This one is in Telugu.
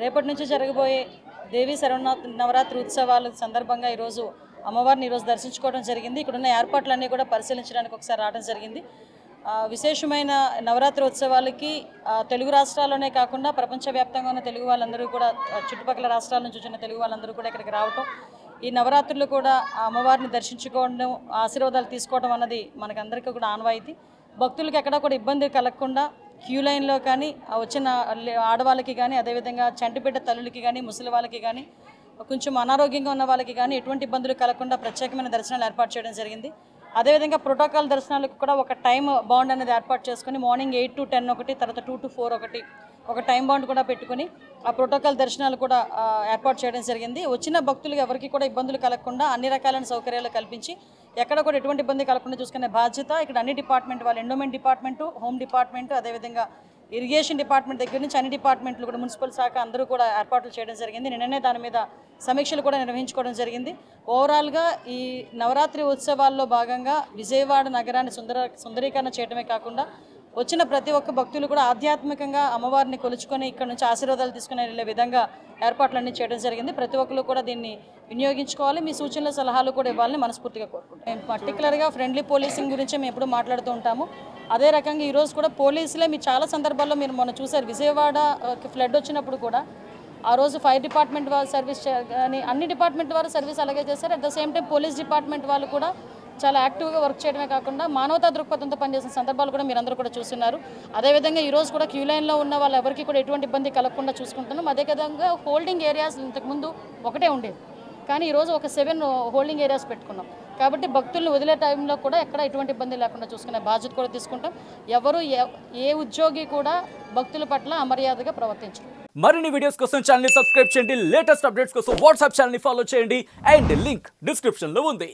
రేపటి నుంచి జరగబోయే దేవి నవరాత్రి ఉత్సవాల సందర్భంగా ఈరోజు అమ్మవారిని ఈరోజు దర్శించుకోవడం జరిగింది. ఇక్కడున్న ఏర్పాట్లన్నీ కూడా పరిశీలించడానికి ఒకసారి రావడం జరిగింది. విశేషమైన నవరాత్రి ఉత్సవాలకి తెలుగు రాష్ట్రాల్లోనే కాకుండా ప్రపంచవ్యాప్తంగా ఉన్న తెలుగు వాళ్ళందరూ కూడా చుట్టుపక్కల రాష్ట్రాల నుంచి వచ్చిన తెలుగు వాళ్ళందరూ కూడా ఇక్కడికి రావటం, ఈ నవరాత్రులు కూడా అమ్మవారిని దర్శించుకోవడం, ఆశీర్వాదాలు తీసుకోవడం అన్నది మనకందరికీ కూడా ఆనవాయితీ. భక్తులకు ఎక్కడా కూడా ఇబ్బంది కలగకుండా క్యూ లైన్లో కానీ వచ్చిన ఆడవాళ్ళకి కానీ, అదేవిధంగా చంటిబిడ్డ తల్లులకి కానీ, ముసలి వాళ్ళకి కానీ, కొంచెం అనారోగ్యంగా ఉన్న వాళ్ళకి కానీ ఎటువంటి ఇబ్బందులు కలగకుండా ప్రత్యేకమైన దర్శనాలు ఏర్పాటు చేయడం జరిగింది. అదేవిధంగా ప్రోటోకాల్ దర్శనాలకు కూడా ఒక టైం బౌండ్ అనేది ఏర్పాటు చేసుకుని మార్నింగ్ 8 to 10 ఒకటి, తర్వాత 2 to 4 ఒకటి, ఒక టైం బౌండ్ కూడా పెట్టుకుని ఆ ప్రోటోకాల్ దర్శనాలు కూడా ఏర్పాటు చేయడం జరిగింది. వచ్చిన భక్తులకు ఎవరికి కూడా ఇబ్బందులు కలగకుండా అన్ని రకాలైన సౌకర్యాలు కల్పించి ఎక్కడ కూడా ఎటువంటి ఇబ్బంది కలగకుండా చూసుకునే బాధ్యత ఇక్కడ అన్ని డిపార్ట్మెంట్ వాళ్ళు, ఎండోమెంట్ డిపార్ట్మెంటు, హోమ్ డిపార్ట్మెంటు, అదేవిధంగా ఇరిగేషన్ డిపార్ట్మెంట్ దగ్గర నుంచి అన్ని డిపార్ట్మెంట్లు కూడా, మున్సిపల్ శాఖ అందరూ కూడా ఏర్పాట్లు చేయడం జరిగింది. నిన్ననే దాని మీద సమీక్షలు కూడా నిర్వహించుకోవడం జరిగింది. ఓవరాల్గా ఈ నవరాత్రి ఉత్సవాల్లో భాగంగా విజయవాడ నగరాన్ని సుందరీకరణ చేయడమే కాకుండా వచ్చిన ప్రతి ఒక్క భక్తులు కూడా ఆధ్యాత్మికంగా అమ్మవారిని కొలుచుకొని ఇక్కడ నుంచి ఆశీర్వాదాలు తీసుకునే విధంగా ఏర్పాట్లన్నీ చేయడం జరిగింది. ప్రతి ఒక్కరు కూడా దీన్ని వినియోగించుకోవాలి. మీ సూచనలు సలహాలు కూడా ఇవ్వాలని మనస్ఫూర్తిగా కోరుకుంటాం. మేము పర్టికులర్గా ఫ్రెండ్లీ పోలీసింగ్ గురించి మేము ఎప్పుడు మాట్లాడుతూ ఉంటాము. అదే రకంగా ఈరోజు కూడా పోలీసులే మీరు చాలా సందర్భాల్లో మీరు మొన్న చూసారు, విజయవాడ ఫ్లడ్ వచ్చినప్పుడు కూడా ఆ రోజు ఫైర్ డిపార్ట్మెంట్ వాళ్ళు సర్వీస్ కానీ అన్ని డిపార్ట్మెంట్ వారు సర్వీస్ అలాగే చేశారు. At the same time police department వాళ్ళు కూడా చాలా యాక్టివ్గా వర్క్ చేయడమే కాకుండా మానవతా దృక్పథంతో పనిచేసిన సందర్భాలు కూడా మీరందరూ కూడా చూస్తున్నారు. అదేవిధంగా ఈరోజు కూడా క్యూ లైన్లో ఉన్న వాళ్ళు ఎవరికి కూడా ఎటువంటి ఇబ్బంది కలగకుండా చూసుకుంటున్నాం. అదేవిధంగా హోల్డింగ్ ఏరియాస్ ఇంతకుముందు ఒకటే ఉండేది, కానీ ఈరోజు ఒక 7 హోల్డింగ్ ఏరియాస్ పెట్టుకున్నాం. కాబట్టి భక్తులను వదిలే టైంలో కూడా ఎక్కడ ఎటువంటి ఇబ్బంది లేకుండా చూసుకునే బాధ్యత కూడా తీసుకుంటాం. ఎవరు ఏ ఉద్యోగి కూడా భక్తుల పట్ల అమర్యాదగా ప్రవర్తించరు. మరిన్ని వీడియోస్ కోసం ఛానల్ ని సబ్స్క్రైబ్ చేయండి. లేటెస్ట్ అప్డేట్స్ కోసం వాట్సాప్ ఛానల్ ని ఫాలో చేయండి. అండ్ లింక్ డిస్క్రిప్షన్ లో ఉంది.